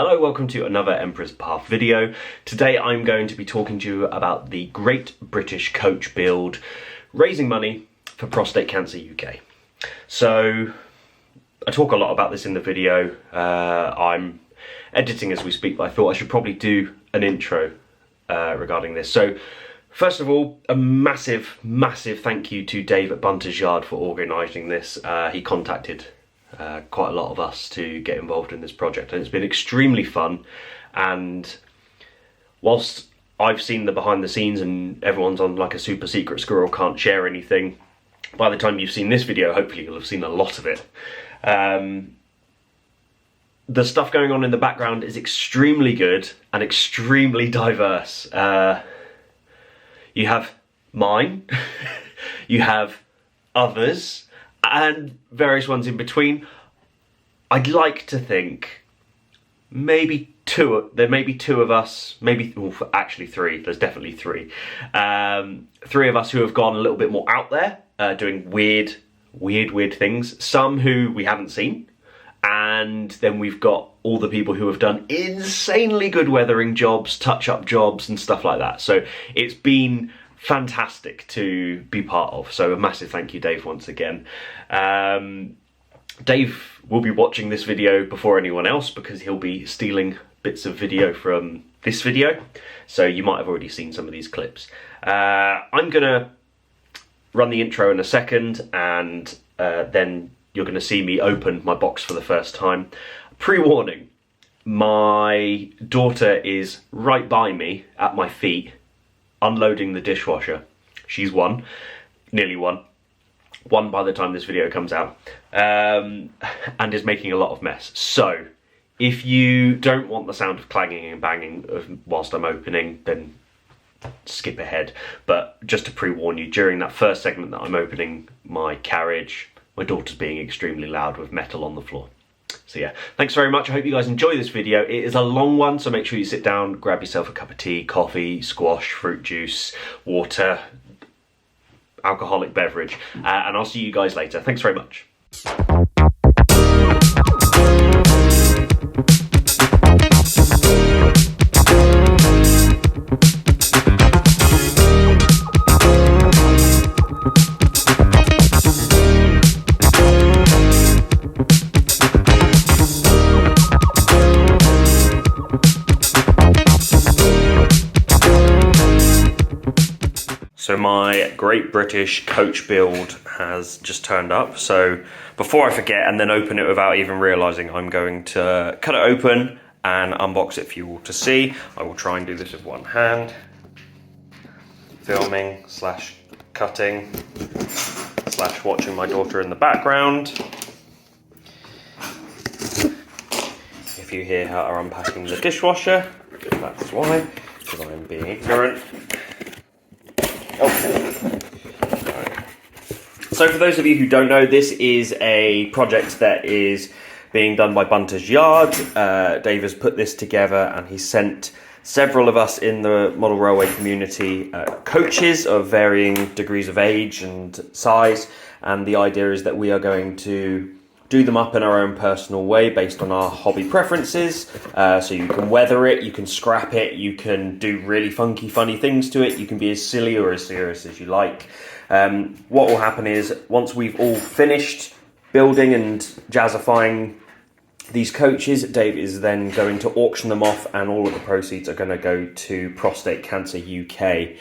Hello, welcome to another Emperor's Path video. Today I'm going to be talking to you about the Great British Coach Build, raising money for Prostate Cancer UK. So, I talk a lot about this in the video. I'm editing as we speak, but I thought I should probably do an intro regarding this. So, first of all, a massive thank you to Dave at Bunter's Yard for organising this. He contacted quite a lot of us to get involved in this project, and it's been extremely fun. And whilst I've seen the behind the scenes and everyone's on like a super secret squirrel, can't share anything, by the time you've seen this video hopefully you'll have seen a lot of it. The stuff going on in the background is extremely good and extremely diverse. You have mine, you have others, and various ones in between. I'd like to think there may be two of us, actually three, there's definitely three. Three of us who have gone a little bit more out there, doing weird things. Some who we haven't seen. And then we've got all the people who have done insanely good weathering jobs, touch-up jobs and stuff like that. So it's been fantastic to be part of. So a massive thank you, Dave, once again. Dave will be watching this video before anyone else because he'll be stealing bits of video from this video. So you might have already seen some of these clips. I'm gonna run the intro in a second, and then you're going to see me open my box for the first time. Pre-warning, my daughter is right by me at my feet, unloading the dishwasher. She's nearly one by the time this video comes out, and is making a lot of mess. So, if you don't want the sound of clanging and banging whilst I'm opening, then skip ahead. But just to pre-warn you, during that first segment that I'm opening my carriage, my daughter's being extremely loud with metal on the floor. So yeah, thanks very much. I hope you guys enjoy this video. It is a long one, so make sure you sit down, grab yourself a cup of tea, coffee, squash, fruit juice, water, alcoholic beverage, and I'll see you guys later. Thanks very much. So my Great British Coach Build has just turned up. So before I forget and then open it without even realising, I'm going to cut it open and unbox it for you all to see. I will try and do this with one hand. Filming / cutting / watching my daughter in the background. If you hear her unpacking the dishwasher, that's why, because I'm being ignorant. Okay. So for those of you who don't know, this is a project that is being done by Bunter's Yard. Dave has put this together and he sent several of us in the model railway community coaches of varying degrees of age and size, and the idea is that we are going to do them up in our own personal way based on our hobby preferences. So you can weather it, you can scrap it, you can do really funny things to it, you can be as silly or as serious as you like. What will happen is, once we've all finished building and jazzifying these coaches, Dave is then going to auction them off, and all of the proceeds are going to go to Prostate Cancer UK.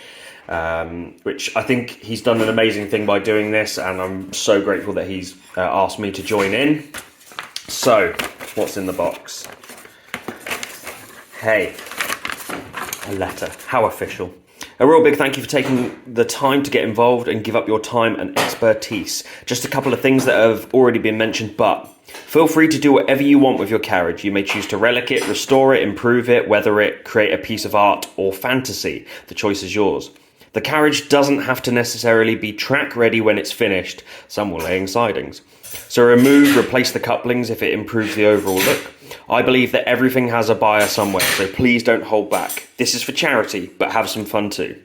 Which I think he's done an amazing thing by doing this, and I'm so grateful that he's asked me to join in. So, what's in the box? Hey, a letter. How official. A real big thank you for taking the time to get involved and give up your time and expertise. Just a couple of things that have already been mentioned, but feel free to do whatever you want with your carriage. You may choose to relic it, restore it, improve it, weather it, create a piece of art or fantasy. The choice is yours. The carriage doesn't have to necessarily be track ready when it's finished. Some were laying sidings. So replace the couplings if it improves the overall look. I believe that everything has a buyer somewhere, so please don't hold back. This is for charity, but have some fun too.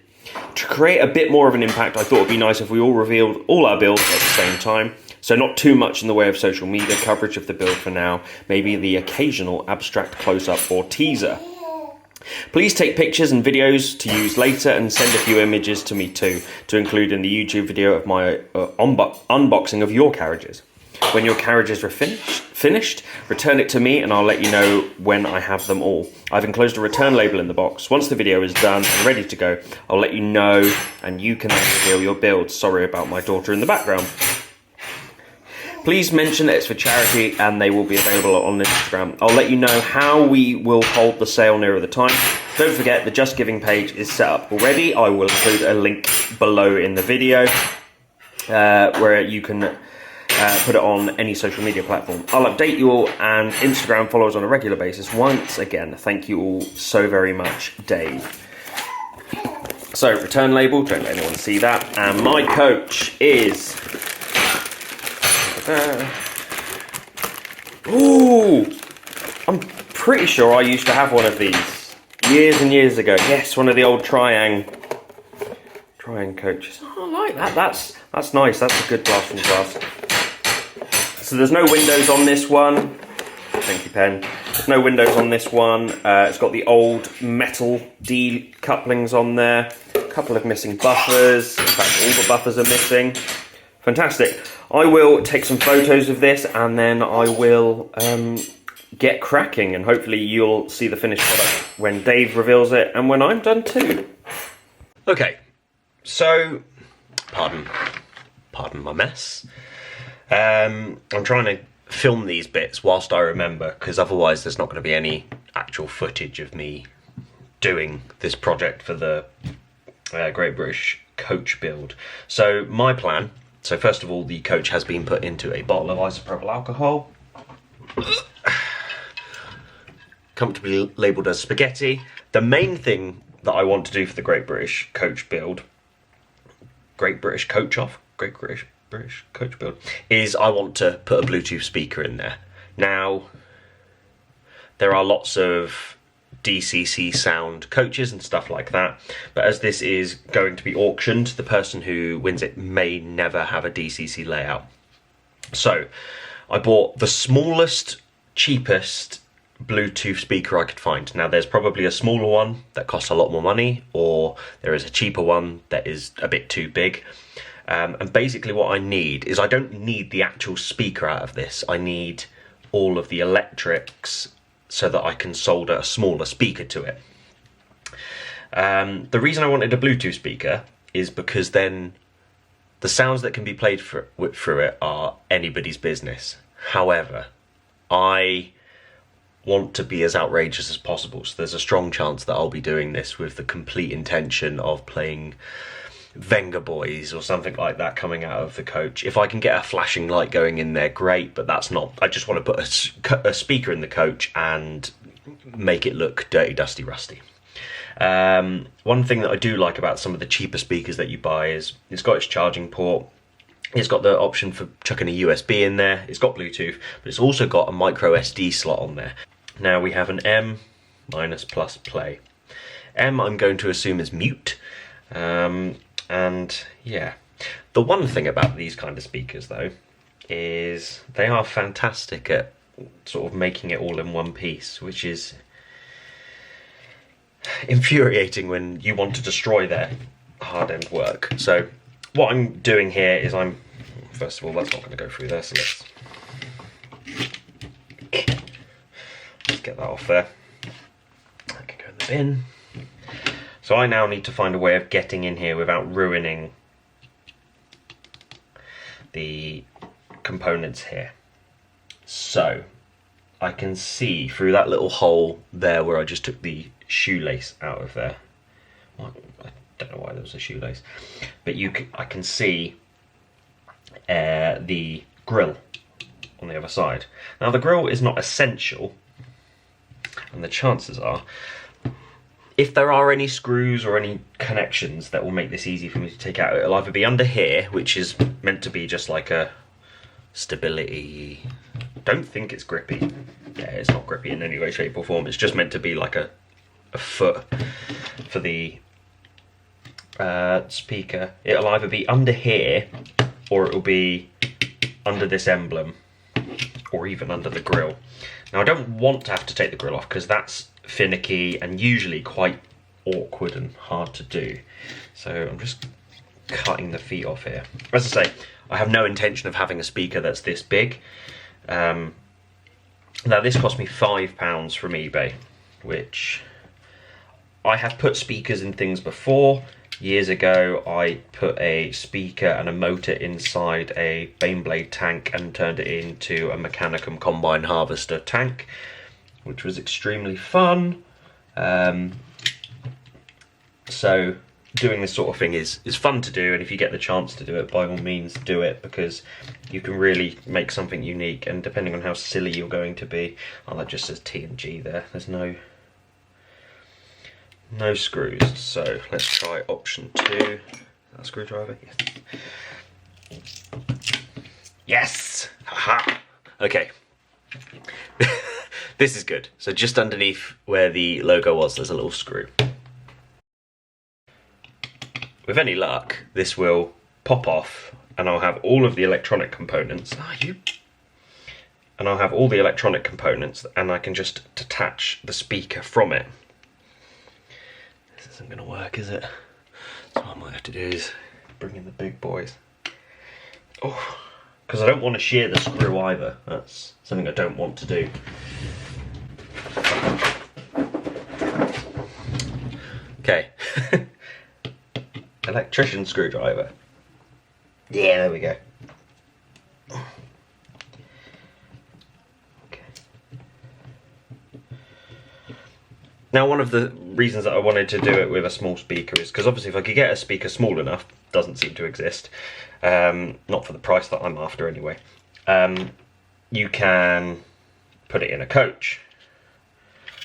To create a bit more of an impact, I thought it'd be nice if we all revealed all our builds at the same time. So not too much in the way of social media coverage of the build for now, maybe the occasional abstract close-up or teaser. Please take pictures and videos to use later and send a few images to me too, to include in the YouTube video of my unboxing of your carriages. When your carriages are finished, return it to me and I'll let you know when I have them all. I've enclosed a return label in the box. Once the video is done and ready to go, I'll let you know and you can then reveal your build. Sorry about my daughter in the background. Please mention that it's for charity and they will be available on Instagram. I'll let you know how we will hold the sale nearer the time. Don't forget the Just Giving page is set up already. I will include a link below in the video where you can put it on any social media platform. I'll update you all and Instagram followers on a regular basis. Once again, thank you all so very much, Dave. So, return label, don't let anyone see that. And my coach is... Ooh! I'm pretty sure I used to have one of these years and years ago. Yes, one of the old Triang coaches. Oh, I like that. That's nice. That's a good blast from the past. So there's no windows on this one. Thank you, Pen. There's no windows on this one. It's got the old metal D couplings on there. A couple of missing buffers. In fact, all the buffers are missing. Fantastic. I will take some photos of this and then I will get cracking and hopefully you'll see the finished product when Dave reveals it and when I'm done too. Okay, so, pardon my mess. I'm trying to film these bits whilst I remember because otherwise there's not going to be any actual footage of me doing this project for the Great British coach build. So my plan... So first of all, the coach has been put into a bottle of isopropyl alcohol, comfortably labelled as spaghetti. The main thing that I want to do for the Great British coach build, Great British coach build, is I want to put a Bluetooth speaker in there. Now, there are lots of DCC sound coaches and stuff like that, but as this is going to be auctioned, the person who wins it may never have a DCC layout. So I bought the smallest, cheapest Bluetooth speaker I could find. Now there's probably a smaller one that costs a lot more money, or there is a cheaper one that is a bit too big. And basically what I need is, I don't need the actual speaker out of this, I need all of the electrics so that I can solder a smaller speaker to it. The reason I wanted a Bluetooth speaker is because then the sounds that can be played through it are anybody's business. However, I want to be as outrageous as possible, so there's a strong chance that I'll be doing this with the complete intention of playing Venga Boys or something like that coming out of the coach. If I can get a flashing light going in there, great, but that's not... I just want to put a speaker in the coach and make it look dirty, dusty, rusty. One thing that I do like about some of the cheaper speakers that you buy is it's got its charging port, it's got the option for chucking a USB in there, it's got Bluetooth, but it's also got a micro SD slot on there. Now we have an M minus plus play. M I'm going to assume is mute. And yeah, the one thing about these kind of speakers though is they are fantastic at sort of making it all in one piece, which is infuriating when you want to destroy their hard-end work. So what I'm doing here is first of all, that's not going to go through there, so let's get that off there. That can go in the bin. So I now need to find a way of getting in here without ruining the components here. So I can see through that little hole there where I just took the shoelace out of there. Well, I don't know why there was a shoelace, but I can see the grill on the other side. Now the grill is not essential, and the chances are, if there are any screws or any connections that will make this easy for me to take out, it'll either be under here, which is meant to be just like a stability... Don't think it's grippy. Yeah, it's not grippy in any way, shape or form. It's just meant to be like a foot for the speaker. It'll either be under here or it'll be under this emblem, or even under the grill. Now I don't want to have to take the grill off because that's finicky and usually quite awkward and hard to do. So I'm just cutting the feet off here. As I say, I have no intention of having a speaker that's this big. Now this cost me £5 from eBay, which I have put speakers in things before. Years ago I put a speaker and a motor inside a Baneblade tank and turned it into a Mechanicum combine harvester tank, which was extremely fun. So doing this sort of thing is fun to do, and if you get the chance to do it, by all means do it, because you can really make something unique. And depending on how silly you're going to be, oh, that just says T&G there, there's no screws. So let's try option 2. That screwdriver? Yes. Yes! Haha! Okay. This is good. So just underneath where the logo was, there's a little screw. With any luck, this will pop off and I'll have all of the electronic components. And I'll have all the electronic components and I can just detach the speaker from it. This isn't going to work, is it? So what I might have to do is bring in the big boys. Oh, because I don't want to shear the screw either. That's something I don't want to do. Okay. Electrician screwdriver. Yeah, there we go. Okay. Now, one of the reasons that I wanted to do it with a small speaker is because obviously if I could get a speaker small enough, doesn't seem to exist, not for the price that I'm after anyway, you can put it in a coach.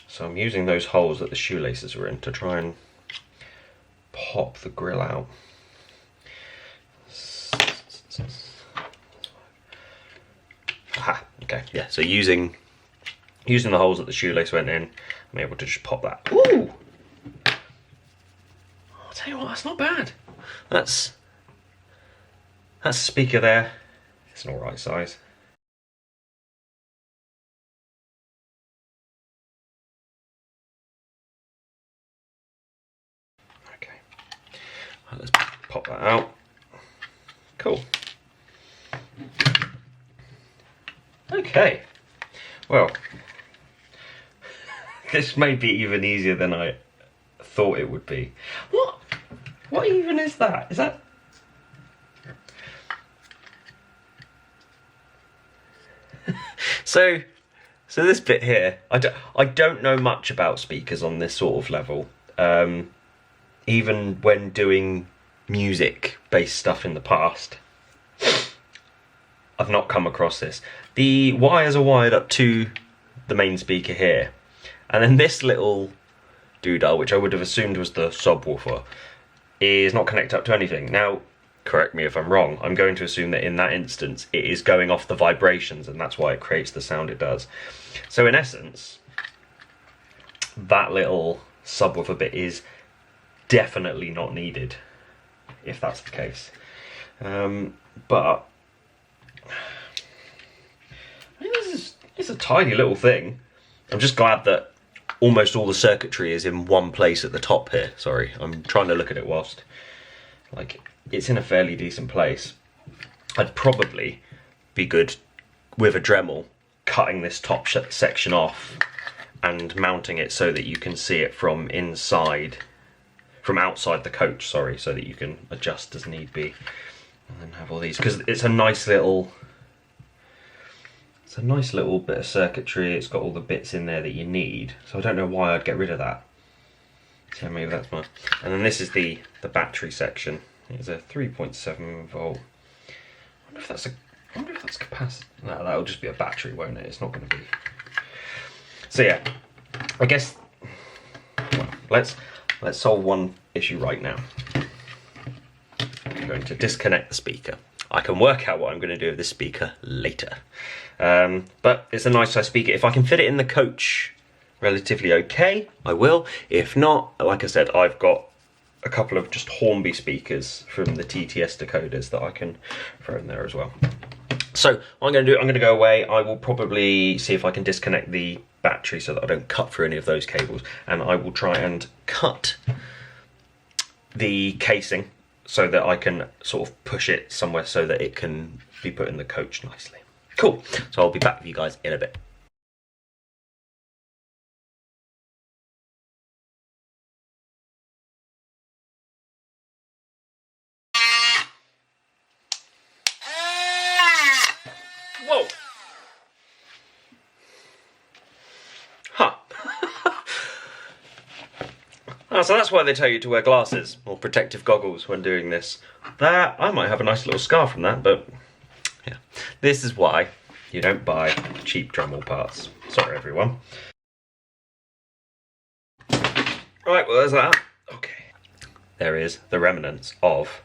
So I'm using those holes that the shoelaces are in to try and pop the grill out. Aha, okay, yeah, so using the holes that the shoelace went in, I'm able to just pop that. Ooh! I'll tell you what, that's not bad. That's a speaker there. It's an alright size. Let's pop that out. Cool. Okay. Well, this may be even easier than I thought it would be. What even is that? Is that... So this bit here, I don't know much about speakers on this sort of level. Even when doing music-based stuff in the past, I've not come across this. The wires are wired up to the main speaker here, and then this little doodah, which I would have assumed was the subwoofer, is not connected up to anything. Now, correct me if I'm wrong, I'm going to assume that in that instance it is going off the vibrations and that's why it creates the sound it does. So in essence, that little subwoofer bit is definitely not needed, if that's the case. But I mean, it's a tiny little thing. I'm just glad that almost all the circuitry is in one place at the top here. Sorry, I'm trying to look at it whilst, like, it's in a fairly decent place. I'd probably be good with a Dremel cutting this top section off and mounting it so that you can see it from outside the coach, sorry, so that you can adjust as need be, and then have all these, because it's a nice little bit of circuitry. It's got all the bits in there that you need, so I don't know why I'd get rid of that. So maybe that's my... And then this is the battery section. It's a 3.7 volt. I wonder if that's capacity. No, that'll just be a battery, won't it? It's not going to be. So yeah, I guess, well, let's solve one issue right now. I'm going to disconnect the speaker. I can work out what I'm going to do with this speaker later. But it's a nice size speaker. If I can fit it in the coach relatively okay, I will. If not, like I said, I've got a couple of just Hornby speakers from the TTS decoders that I can throw in there as well. So what I'm going to do, I'm going to go away. I will probably see if I can disconnect the battery so that I don't cut through any of those cables, and I will try and cut the casing so that I can sort of push it somewhere so that it can be put in the coach nicely. Cool. So I'll be back with you guys in a bit. Whoa. Huh. Oh, so that's why they tell you to wear glasses or protective goggles when doing this. I might have a nice little scar from that, but yeah. This is why you don't buy cheap Dremel parts. Sorry, everyone. Right, well, there's that. Okay. There is the remnants of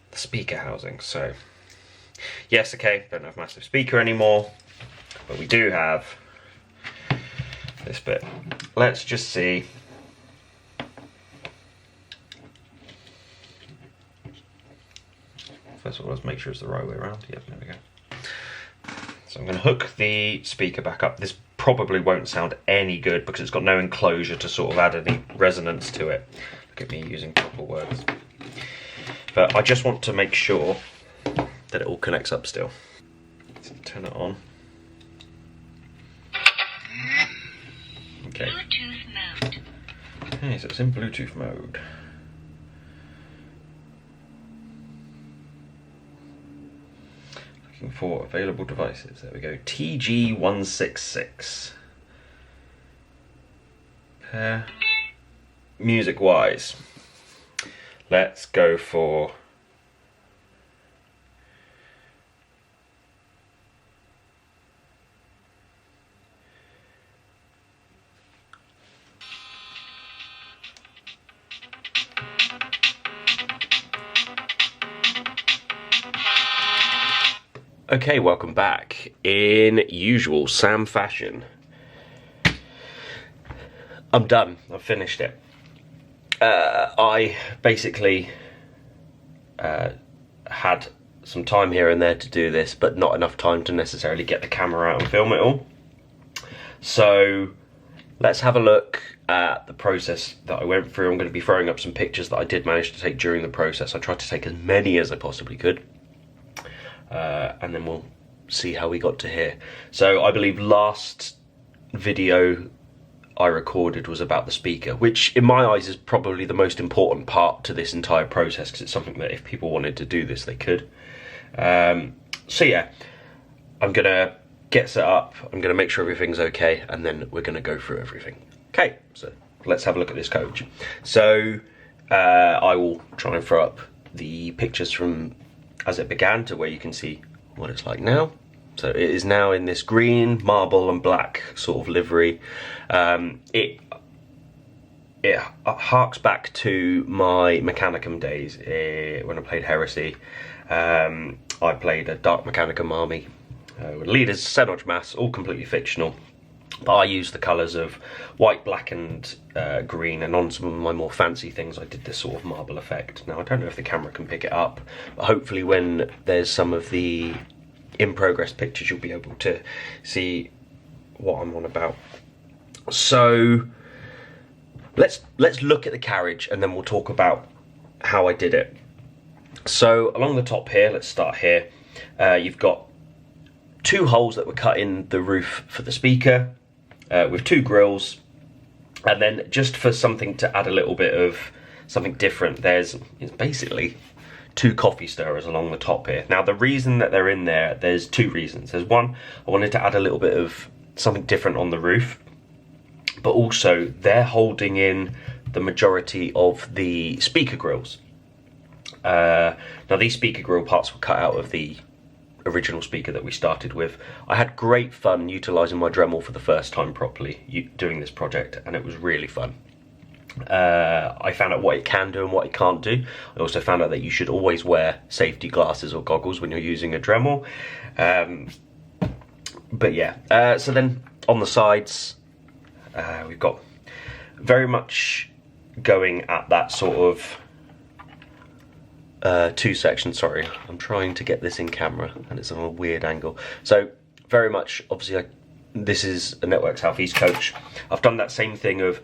the speaker housing. So, yes, okay, don't have massive speaker anymore, but we do have this bit. Let's just see. First of all, let's make sure it's the right way around. Yep, there we go. So I'm going to hook the speaker back up. This probably won't sound any good because it's got no enclosure to sort of add any resonance to it. Look at me using proper words. But I just want to make sure that it all connects up still. So turn it on. Okay. Bluetooth mode. Okay, so it's in Bluetooth mode. Looking for available devices. There we go. TG166. Music-wise, let's go for okay, welcome back. In usual Sam fashion, I'm done. I've finished it. I basically had some time here and there to do this, but not enough time to necessarily get the camera out and film it all. So let's have a look at the process that I went through. I'm going to be throwing up some pictures that I did manage to take during the process. I tried to take as many as I possibly could. And then we'll see how we got to here. So I believe last video I recorded was about the speaker, which in my eyes is probably the most important part to this entire process, because it's something that if people wanted to do this, they could. So yeah, I'm gonna get set up, I'm gonna make sure everything's okay, and then we're gonna go through everything. Okay, so let's have a look at this coach. So I will try and throw up the pictures from as it began to where you can see what it's like now. So it is now in this green, marble and black sort of livery. It harks back to my Mechanicum days when I played Heresy. I played a Dark Mechanicum army with leaders, Senoj Mass, all completely fictional. But I used the colours of white, black and green, and on some of my more fancy things I did this sort of marble effect. Now I don't know if the camera can pick it up, but hopefully when there's some of the in progress pictures you'll be able to see what I'm on about. So let's look at the carriage and then we'll talk about how I did it. So along the top here, let's start here, you've got two holes that were cut in the roof for the speaker, with two grills, and then just for something to add a little bit of something different, it's basically two coffee stirrers along the top here. Now the reason that they're in there, there's two reasons. There's one, I wanted to add a little bit of something different on the roof, but also they're holding in the majority of the speaker grills. Now these speaker grill parts were cut out of the original speaker that we started with. I had great fun utilising my Dremel for the first time properly doing this project, and it was really fun. I found out what it can do and what it can't do. I also found out that you should always wear safety glasses or goggles when you're using a Dremel. But yeah, so then on the sides, we've got very much going at that sort of two sections. Sorry, I'm trying to get this in camera and it's on a weird angle. So very much, obviously, this is a Network Southeast coach. I've done that same thing of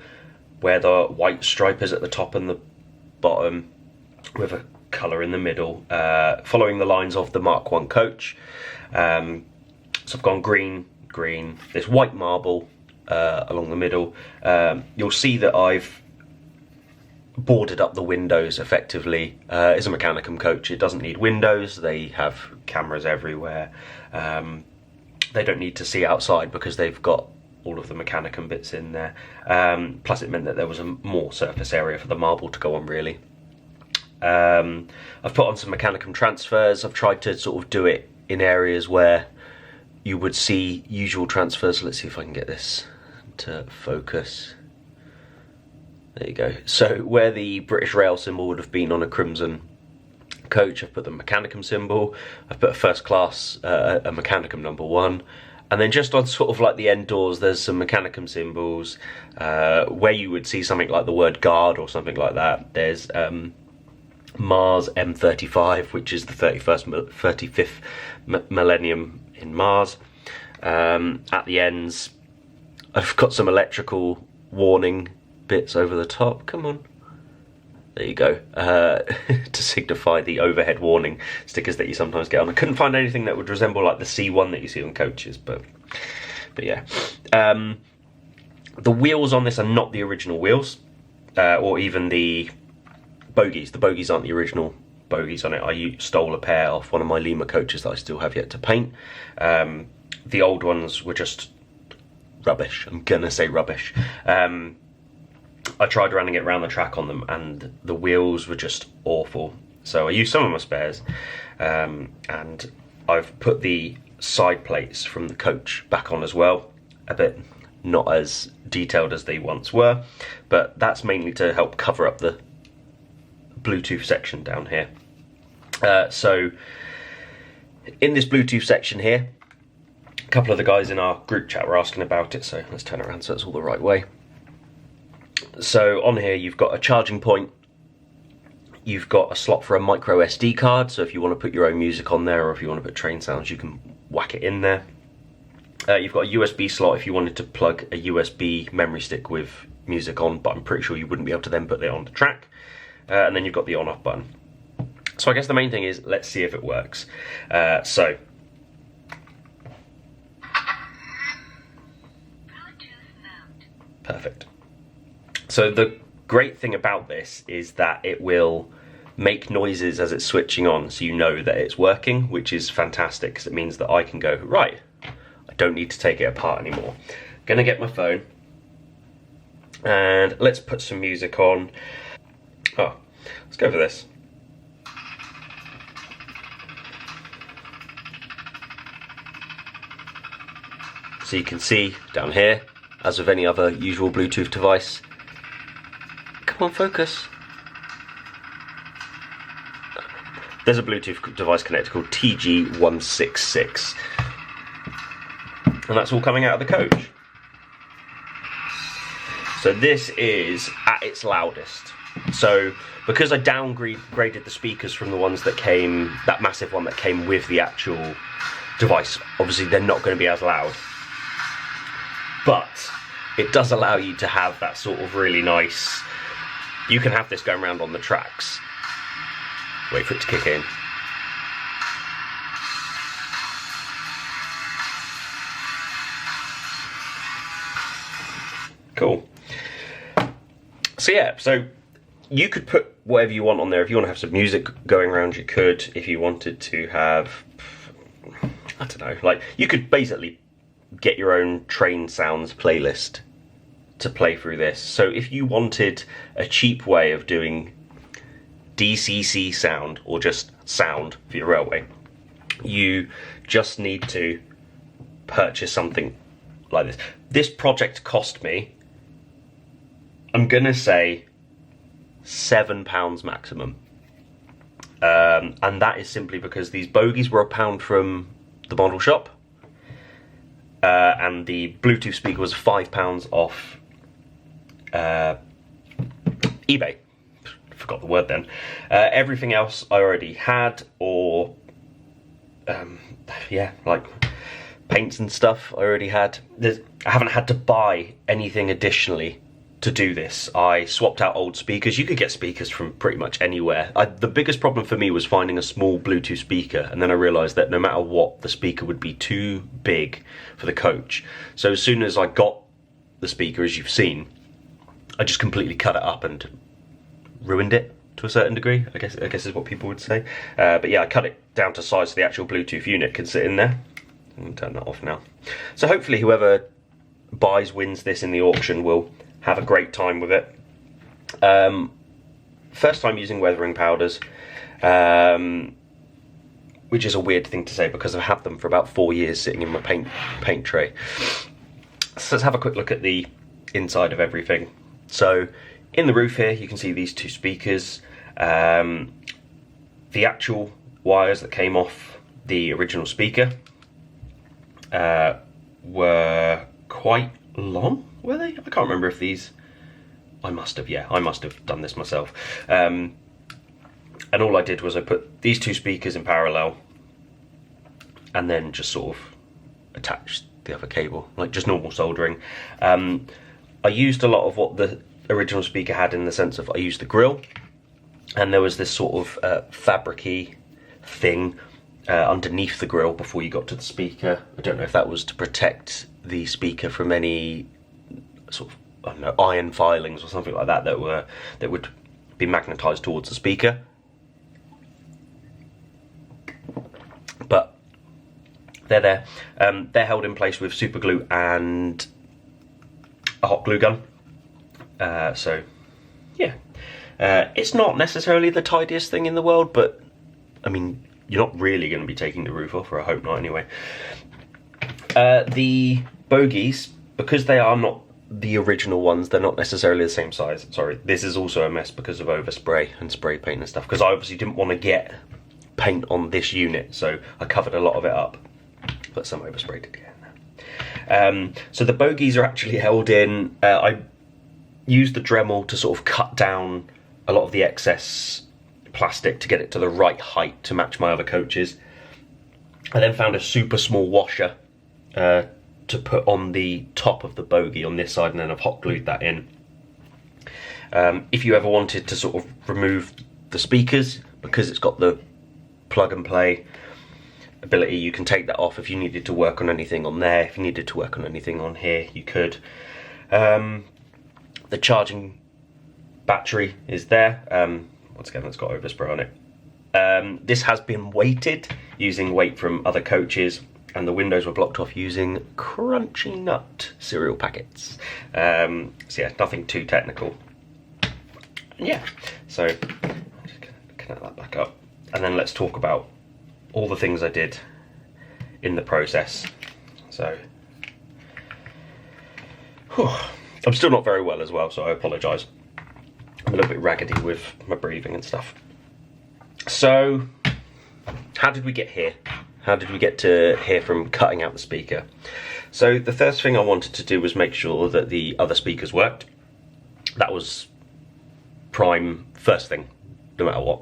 where the white stripe is at the top and the bottom with a colour in the middle, following the lines of the Mark 1 coach. So I've gone green, green, this white marble along the middle. You'll see that I've boarded up the windows effectively. It's a Mechanicum coach, it doesn't need windows, they have cameras everywhere. They don't need to see outside because they've got all of the Mechanicum bits in there. Plus it meant that there was a more surface area for the marble to go on, really. I've put on some Mechanicum transfers. I've tried to sort of do it in areas where you would see usual transfers. Let's see if I can get this to focus. There you go. So where the British Rail symbol would have been on a crimson coach, I've put the Mechanicum symbol. I've put a first class, a Mechanicum number 1. And then just on sort of like the end doors, there's some Mechanicum symbols. Where you would see something like the word guard or something like that, there's Mars M35, which is the 35th millennium in Mars. At the ends, I've got some electrical warning bits over the top. Come on. There you go. To signify the overhead warning stickers that you sometimes get on. I couldn't find anything that would resemble like the C1 that you see on coaches, but yeah. The wheels on this are not the original wheels, or even the bogies. The bogies aren't the original bogies on it. I stole a pair off one of my Lima coaches that I still have yet to paint. The old ones were just rubbish. I'm gonna say rubbish. I tried running it around the track on them and the wheels were just awful. So I used some of my spares, and I've put the side plates from the coach back on as well. A bit not as detailed as they once were, but that's mainly to help cover up the Bluetooth section down here. So in this Bluetooth section here, a couple of the guys in our group chat were asking about it, so let's turn it around so it's all the right way. So on here you've got a charging point, you've got a slot for a micro SD card, so if you want to put your own music on there or if you want to put train sounds you can whack it in there. You've got a USB slot if you wanted to plug a USB memory stick with music on, but I'm pretty sure you wouldn't be able to then put it on the track. And then you've got the on off button. So I guess the main thing is, let's see if it works. Perfect. So the great thing about this is that it will make noises as it's switching on, so you know that it's working, which is fantastic because it means that I can go, right, I don't need to take it apart anymore. I'm gonna get my phone and let's put some music on. Oh, let's go for this. So you can see down here, as with any other usual Bluetooth device. Come on, focus. There's a Bluetooth device connector called TG166. And that's all coming out of the coach. So this is at its loudest. So because I downgraded the speakers from the ones that came, that massive one that came with the actual device, obviously they're not going to be as loud. But it does allow you to have that sort of really nice, you can have this going around on the tracks. Wait for it to kick in. Cool. So yeah, so you could put whatever you want on there. If you want to have some music going around, you could. If you wanted to have, I don't know, like you could basically get your own train sounds playlist to play through this. So if you wanted a cheap way of doing DCC sound or just sound for your railway, you just need to purchase something like this. This project cost me, I'm gonna say £7 maximum, and that is simply because these bogies were £1 from the model shop, and the Bluetooth speaker was £5 off eBay. forgot the word then. Everything else I already had, or yeah, like paints and stuff I already had. I haven't had to buy anything additionally to do this. I swapped out old speakers. You could get speakers from pretty much anywhere. The biggest problem for me was finding a small Bluetooth speaker, and then I realised that no matter what, the speaker would be too big for the coach. So as soon as I got the speaker, as you've seen, I just completely cut it up and ruined it to a certain degree, I guess is what people would say. But yeah, I cut it down to size so the actual Bluetooth unit can sit in there. I'm going to turn that off now. So hopefully whoever wins this in the auction will have a great time with it. First time using weathering powders, which is a weird thing to say because I've had them for about 4 years sitting in my paint tray. So let's have a quick look at the inside of everything. So in the roof here you can see these two speakers. The actual wires that came off the original speaker were quite long, were they? I can't remember if these... I must have done this myself. And all I did was I put these two speakers in parallel and then just sort of attached the other cable, like just normal soldering. I used a lot of what the original speaker had, in the sense of I used the grill, and there was this sort of fabric-y thing underneath the grill before you got to the speaker. I don't know if that was to protect the speaker from any sort of, I don't know, iron filings or something like that that would be magnetised towards the speaker. But they're there. They're held in place with super glue and a hot glue gun. So yeah, it's not necessarily the tidiest thing in the world, but I mean, you're not really going to be taking the roof off, or I hope not anyway. The bogies, because they are not the original ones, they're not necessarily the same size. Sorry, this is also a mess because of overspray and spray paint and stuff, because I obviously didn't want to get paint on this unit, so I covered a lot of it up, but some overspray did get in there. So the bogies are actually held in, I used the Dremel to sort of cut down a lot of the excess plastic to get it to the right height to match my other coaches. I then found a super small washer to put on the top of the bogie on this side, and then I've hot glued that in. If you ever wanted to sort of remove the speakers, because it's got the plug and play ability, you can take that off if you needed to work on anything on there. If you needed to work on anything on here, you could. The charging battery is there. Once again, it's got overspray on it. This has been weighted using weight from other coaches, and the windows were blocked off using Crunchy Nut cereal packets. So yeah, nothing too technical. Yeah, so I'm just gonna connect that back up, and then let's talk about all the things I did in the process. So, I'm still not very well as well, so I apologise. I'm a little bit raggedy with my breathing and stuff. So, how did we get here? How did we get to here from cutting out the speaker? So the first thing I wanted to do was make sure that the other speakers worked. That was prime first thing, no matter what.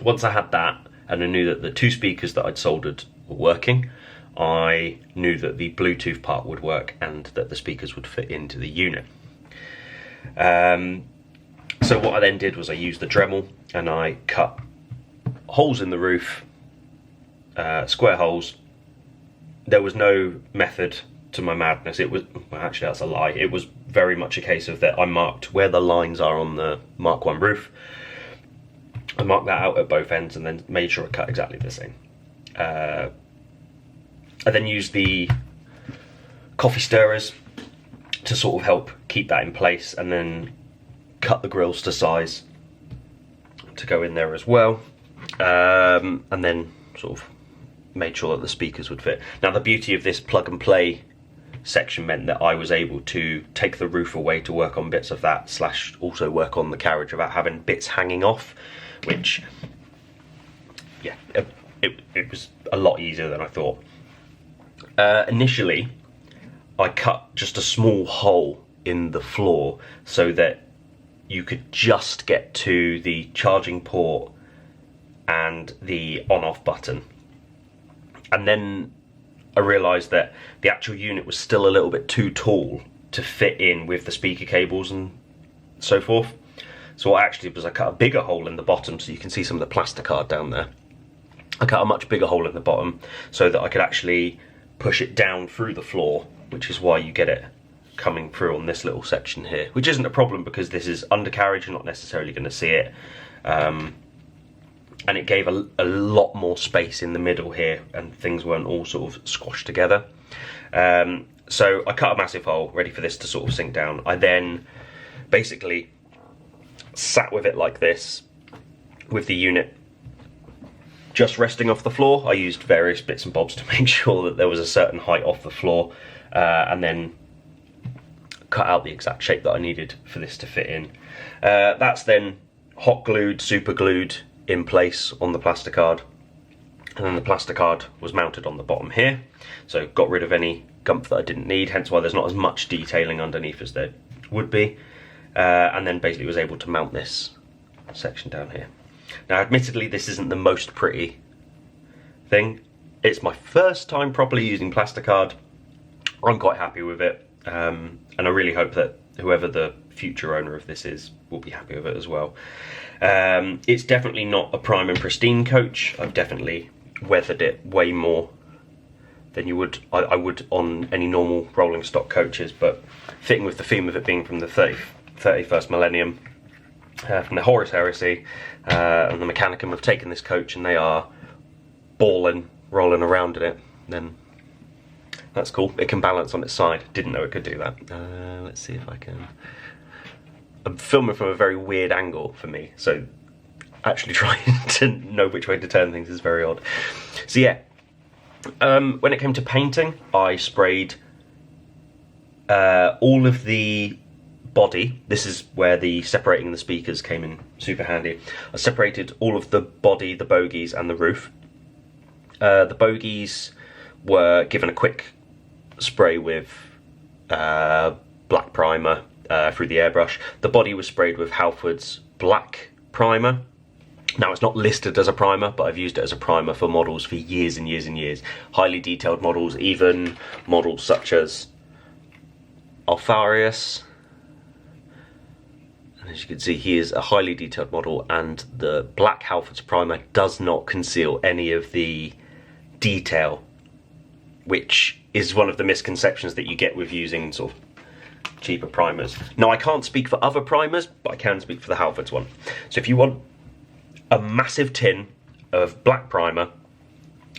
Once I had that, and I knew that the two speakers that I'd soldered were working, I knew that the Bluetooth part would work and that the speakers would fit into the unit. So what I then did was I used the Dremel and I cut holes in the roof, square holes. There was no method to my madness. It was, well, actually that's a lie. It was very much a case of that I marked where the lines are on the Mark 1 roof. I marked that out at both ends and then made sure it cut exactly the same. I then used the coffee stirrers to sort of help keep that in place, and then cut the grills to size to go in there as well, and then sort of made sure that the speakers would fit. Now the beauty of this plug and play section meant that I was able to take the roof away to work on bits of that, slash also work on the carriage without having bits hanging off, which, yeah, it was a lot easier than I thought. Initially, I cut just a small hole in the floor so that you could just get to the charging port and the on-off button. And then I realised that the actual unit was still a little bit too tall to fit in with the speaker cables and so forth. So what I actually did was I cut a bigger hole in the bottom, so you can see some of the plasticard down there. I cut a much bigger hole in the bottom so that I could actually push it down through the floor, which is why you get it coming through on this little section here, which isn't a problem because this is undercarriage, you're not necessarily going to see it. And it gave a lot more space in the middle here, and things weren't all sort of squashed together. So I cut a massive hole, ready for this to sort of sink down. I then basically sat with it like this, with the unit just resting off the floor. I used various bits and bobs to make sure that there was a certain height off the floor, and then cut out the exact shape that I needed for this to fit in. That's then hot glued, super glued in place on the plasticard, and then the plasticard was mounted on the bottom here, so got rid of any gump that I didn't need, hence why there's not as much detailing underneath as there would be, and then basically was able to mount this section down here. Now admittedly this isn't the most pretty thing, it's my first time properly using plasticard. I'm quite happy with it, and I really hope that whoever the future owner of this is will be happy with it as well. It's definitely not a prime and pristine coach. I've definitely weathered it way more than I would on any normal rolling stock coaches, but fitting with the theme of it being from the 31st millennium, from the Horus Heresy, and the Mechanicum have taken this coach and they are rolling around in it, then that's cool. It can balance on its side. Didn't know it could do that. Let's see if I can. I'm filming from a very weird angle for me, so actually trying to know which way to turn things is very odd. So yeah, when it came to painting, I sprayed all of the body. This is where the separating the speakers came in super handy. I separated all of the body, the bogies, and the roof. The bogies were given a quick spray with black primer through the airbrush. The body was sprayed with Halford's black primer. Now it's not listed as a primer, but I've used it as a primer for models for years and years and years. Highly detailed models, even models such as Alfarius. And as you can see, he is a highly detailed model, and the black Halford's primer does not conceal any of the detail, which is one of the misconceptions that you get with using sort of cheaper primers. Now I can't speak for other primers, but I can speak for the Halford's one. So if you want a massive tin of black primer,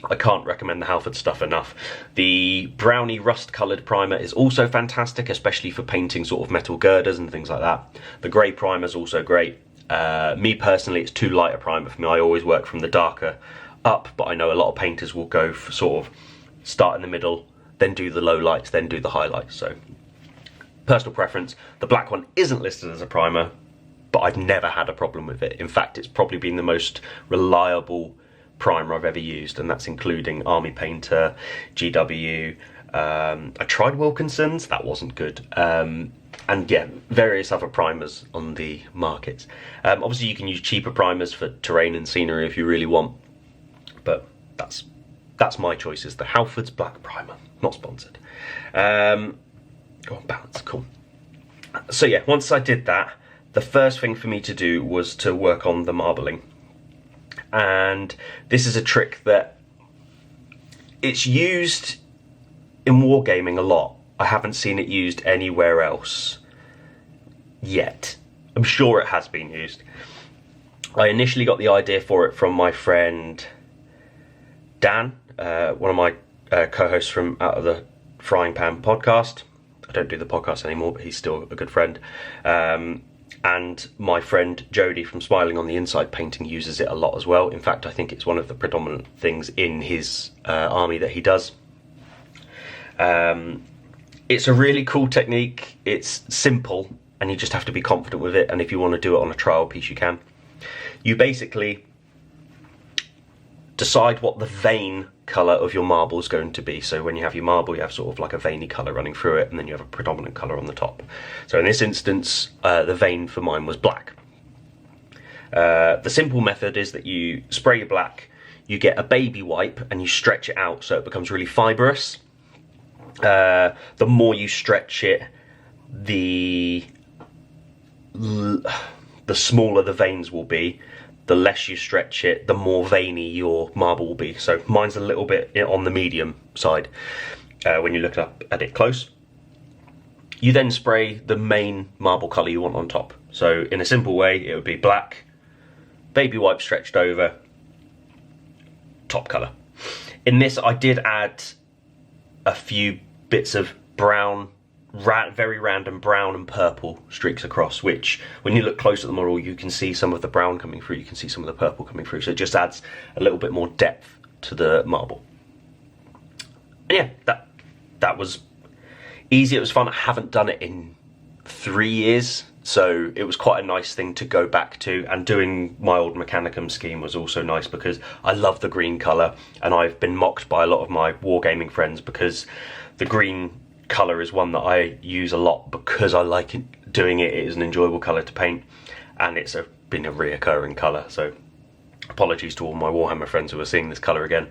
I can't recommend the Halford stuff enough. The browny rust coloured primer is also fantastic, especially for painting sort of metal girders and things like that. The grey primer is also great. Me personally, it's too light a primer for me. I always work from the darker up, but I know a lot of painters will go for sort of start in the middle, then do the low lights, then do the highlights. So personal preference. The black one isn't listed as a primer, but I've never had a problem with it. In fact, it's probably been the most reliable primer I've ever used, and that's including Army Painter, GW. I tried Wilkinson's, that wasn't good. And yeah, various other primers on the markets. Obviously you can use cheaper primers for terrain and scenery if you really want, but that's my choice, is the Halford's black primer. Not sponsored. Go on, balance, cool. So yeah, once I did that, the first thing for me to do was to work on the marbling. And this is a trick that it's used in wargaming a lot. I haven't seen it used anywhere else yet. I'm sure it has been used. I initially got the idea for it from my friend Dan, one of my co-hosts from Out of the Frying Pan podcast. I don't do the podcast anymore, but he's still a good friend. And my friend Jody from Smiling on the Inside Painting uses it a lot as well. In fact, I think it's one of the predominant things in his army that he does. It's a really cool technique. It's simple, and you just have to be confident with it. And if you want to do it on a trial piece, you can. You basically decide what the vein colour of your marble is going to be. So when you have your marble, you have sort of like a veiny colour running through it, and then you have a predominant colour on the top. So in this instance, the vein for mine was black. The simple method is that you spray your black, you get a baby wipe and you stretch it out so it becomes really fibrous. The more you stretch it, the smaller the veins will be. The less you stretch it, the more veiny your marble will be. So mine's a little bit on the medium side when you look up at it close. You then spray the main marble colour you want on top. So in a simple way, it would be black, baby wipe stretched over, top colour. In this, I did add a few bits of brown, very random brown and purple streaks across, which when you look close at the model, you can see some of the brown coming through, you can see some of the purple coming through, so it just adds a little bit more depth to the marble. And yeah, that was easy, it was fun. I haven't done it in 3 years, so it was quite a nice thing to go back to, and doing my old Mechanicum scheme was also nice because I love the green colour, and I've been mocked by a lot of my wargaming friends because the green colour is one that I use a lot because I like doing it. It is an enjoyable colour to paint, and it's been a reoccurring colour, so apologies to all my Warhammer friends who are seeing this colour again.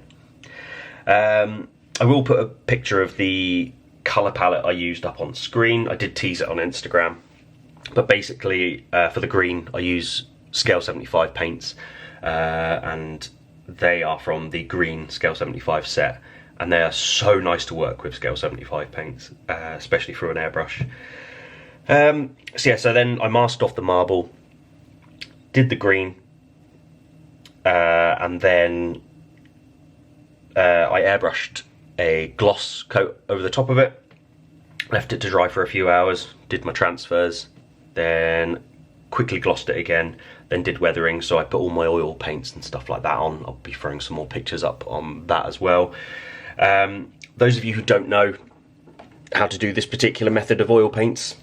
I will put a picture of the colour palette I used up on screen. I did tease it on Instagram, but basically for the green I use Scale 75 paints, and they are from the green Scale 75 set. And they are so nice to work with, Scale 75 paints, especially through an airbrush. So then I masked off the marble, did the green, and then I airbrushed a gloss coat over the top of it, left it to dry for a few hours, did my transfers, then quickly glossed it again, then did weathering, so I put all my oil paints and stuff like that on. I'll be throwing some more pictures up on that as well. Those of you who don't know how to do this particular method of oil paints,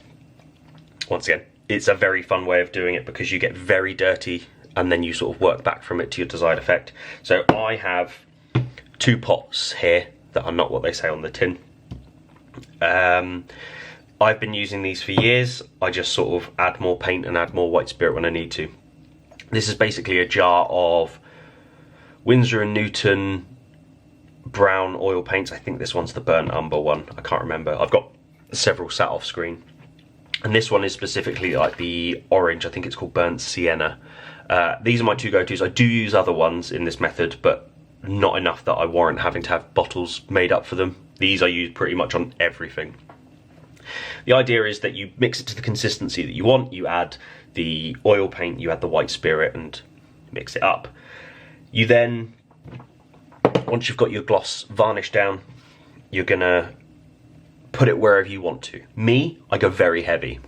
once again, it's a very fun way of doing it because you get very dirty and then you sort of work back from it to your desired effect. So I have 2 pots here that are not what they say on the tin. I've been using these for years. I just sort of add more paint and add more white spirit when I need to. This is basically a jar of Winsor & Newton brown oil paints. I think this one's the burnt umber one, I can't remember. I've got several sat off screen, and this one is specifically like the orange, I think it's called burnt sienna. These are my 2 go-tos. I do use other ones in this method, but not enough that I warrant having to have bottles made up for them. These I use pretty much on everything. The idea is that you mix it to the consistency that you want, you add the oil paint, you add the white spirit and mix it up. You then, once you've got your gloss varnish down, you're gonna put it wherever you want to. Me, I go very heavy.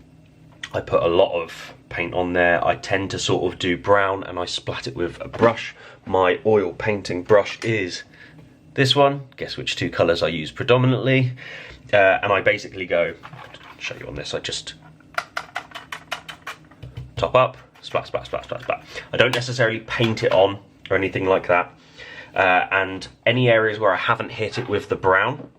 I put a lot of paint on there. I tend to sort of do brown and I splat it with a brush. My oil painting brush is this one. Guess which 2 colours I use predominantly. And I basically go, I'll show you on this, I just top up, splat, splat, splat, splat, splat. I don't necessarily paint it on or anything like that. And any areas where I haven't hit it with the brown,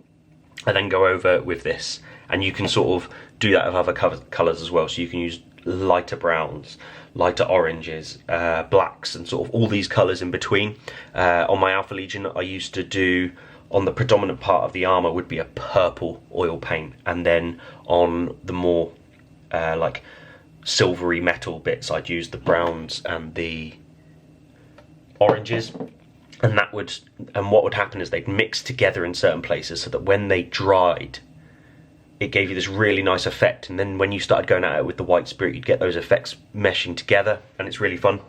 I then go over with this, and you can sort of do that with other colours as well. So you can use lighter browns, lighter oranges, blacks, and sort of all these colours in between. On my Alpha Legion, I used to do, on the predominant part of the armour would be a purple oil paint, and then on the more like silvery metal bits I'd use the browns and the oranges. And what would happen is they'd mix together in certain places so that when they dried, it gave you this really nice effect. And then when you started going at it with the white spirit, you'd get those effects meshing together, and it's really fun.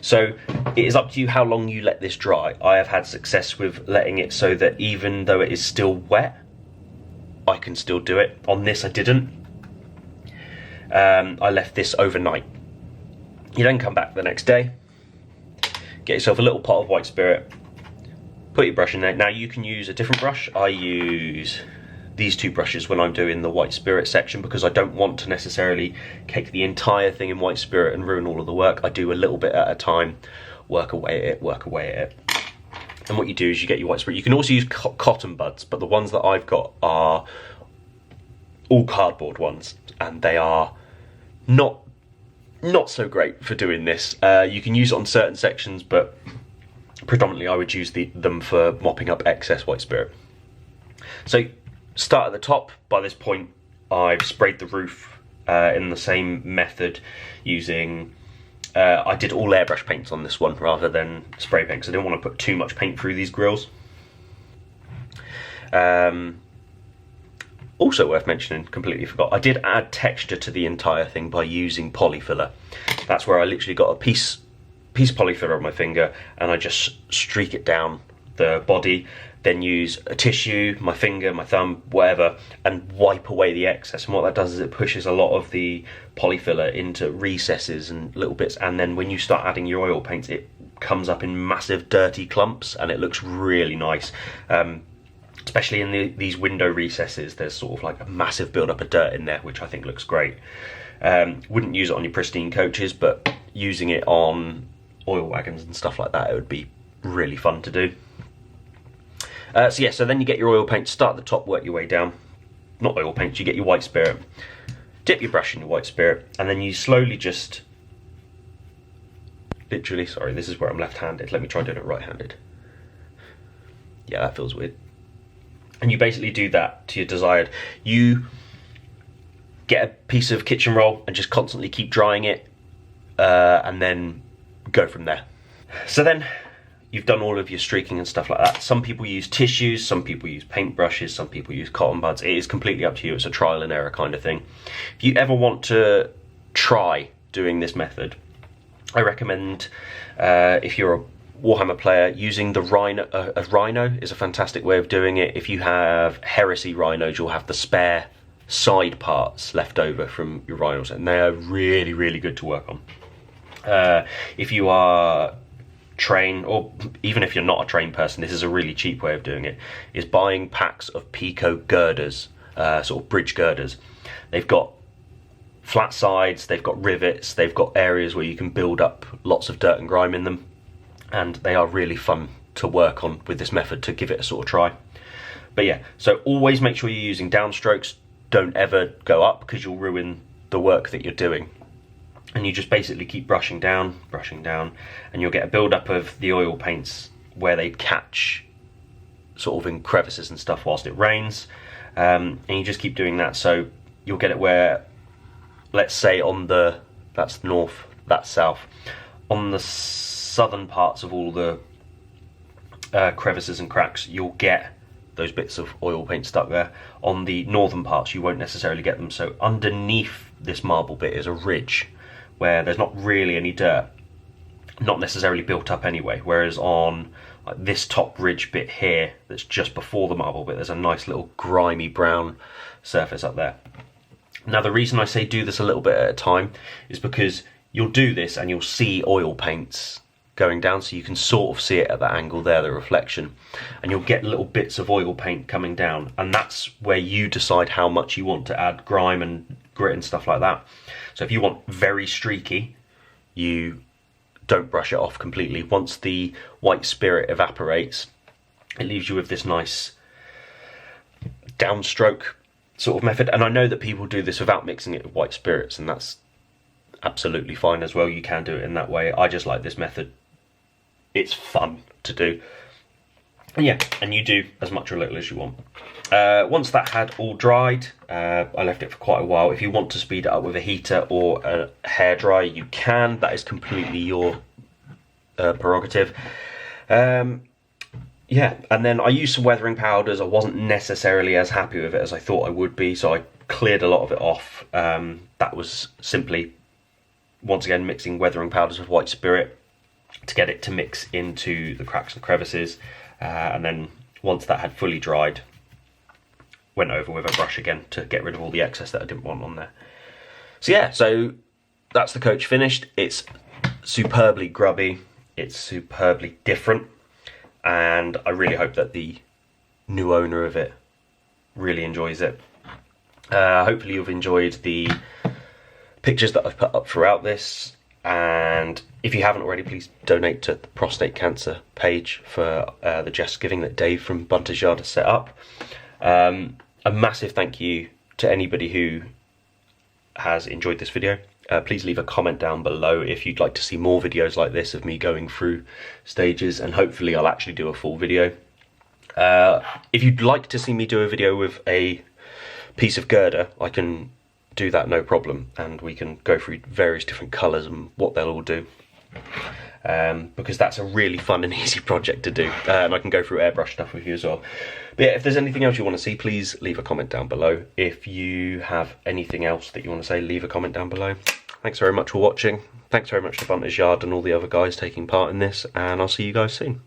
So it is up to you how long you let this dry. I have had success with letting it so that even though it is still wet, I can still do it. On this I didn't. I left this overnight. You then come back the next day, get yourself a little pot of white spirit, put your brush in there. Now you can use a different brush. I use these 2 brushes when I'm doing the white spirit section because I don't want to necessarily cake the entire thing in white spirit and ruin all of the work. I do a little bit at a time, work away at it, work away at it. And what you do is you get your white spirit. You can also use cotton buds, but the ones that I've got are all cardboard ones, and they are not so great for doing this. You can use it on certain sections, but predominantly I would use them for mopping up excess white spirit. So start at the top. By this point I've sprayed the roof in the same method using I did all airbrush paints on this one rather than spray paint because I didn't want to put too much paint through these grills. Also worth mentioning, completely forgot, I did add texture to the entire thing by using polyfiller. That's where I literally got a piece polyfiller on my finger and I just streak it down the body, then use a tissue, my finger, my thumb, whatever, and wipe away the excess. And what that does is it pushes a lot of the polyfiller into recesses and little bits, and then when you start adding your oil paints, it comes up in massive dirty clumps and it looks really nice. Especially in these window recesses, there's sort of like a massive build-up of dirt in there, which I think looks great. Wouldn't use it on your pristine coaches, but using it on oil wagons and stuff like that, it would be really fun to do. So then you get your oil paint, start at the top, work your way down. Not oil paint, you get your white spirit, dip your brush in your white spirit, and then you slowly just, literally, sorry, this is where I'm left-handed, let me try doing it right-handed. Yeah, that feels weird. And you basically do that to your desired. You get a piece of kitchen roll and just constantly keep drying it, and then go from there. So then you've done all of your streaking and stuff like that. Some people use tissues, some people use paintbrushes, some people use cotton buds. It is completely up to you. It's a trial and error kind of thing. If you ever want to try doing this method, I recommend, if you're a Warhammer player, using the rhino. A rhino is a fantastic way of doing it. If you have heresy rhinos, you'll have the spare side parts left over from your rhinos, and they are really, really good to work on. If you are trained, or even if you're not a trained person, this is a really cheap way of doing it, is buying packs of Pico girders, sort of bridge girders. They've got flat sides, they've got rivets, they've got areas where you can build up lots of dirt and grime in them, and they are really fun to work on with this method, to give it a sort of try. But yeah, so always make sure you're using downstrokes. Don't ever go up because you'll ruin the work that you're doing. And you just basically keep brushing down, and you'll get a build-up of the oil paints where they catch sort of in crevices and stuff whilst it rains. And you just keep doing that, so you'll get it where, let's say that's north, that's south. On the southern parts of all the crevices and cracks, you'll get those bits of oil paint stuck there. On the northern parts, you won't necessarily get them. So underneath this marble bit is a ridge where there's not really any dirt, not necessarily built up anyway, whereas on like this top ridge bit here that's just before the marble bit, there's a nice little grimy brown surface up there. Now the reason I say do this a little bit at a time is because you'll do this and you'll see oil paints going down, so you can sort of see it at that angle there, the reflection, and you'll get little bits of oil paint coming down, and that's where you decide how much you want to add grime and grit and stuff like that. So if you want very streaky, you don't brush it off completely. Once the white spirit evaporates, it leaves you with this nice downstroke sort of method. And I know that people do this without mixing it with white spirits, and that's absolutely fine as well. You can do it in that way. I just like this method. It's fun to do. And yeah, and you do as much or little as you want. Once that had all dried, I left it for quite a while. If you want to speed it up with a heater or a hairdryer, you can. That is completely your prerogative. Yeah, and then I used some weathering powders. I wasn't necessarily as happy with it as I thought I would be, so I cleared a lot of it off. That was simply, once again, mixing weathering powders with white spirit to get it to mix into the cracks and crevices. And then once that had fully dried, went over with a brush again to get rid of all the excess that I didn't want on there. So yeah, so that's the coach finished. It's superbly grubby, it's superbly different, and I really hope that the new owner of it really enjoys it. Hopefully you've enjoyed the pictures that I've put up throughout this. And if you haven't already, please donate to the prostate cancer page for the Just Giving that Dave from Bunter's Yard has set up. A massive thank you to anybody who has enjoyed this video. Please leave a comment down below if you'd like to see more videos like this of me going through stages, and hopefully I'll actually do a full video. If you'd like to see me do a video with a piece of girder, I can do that, no problem, and we can go through various different colours and what they'll all do, because that's a really fun and easy project to do, and I can go through airbrush stuff with you as well. But yeah, if there's anything else you want to see, please leave a comment down below. If you have anything else that you want to say, leave a comment down below. Thanks very much for watching. Thanks very much to Bunter's Yard and all the other guys taking part in this, and I'll see you guys soon.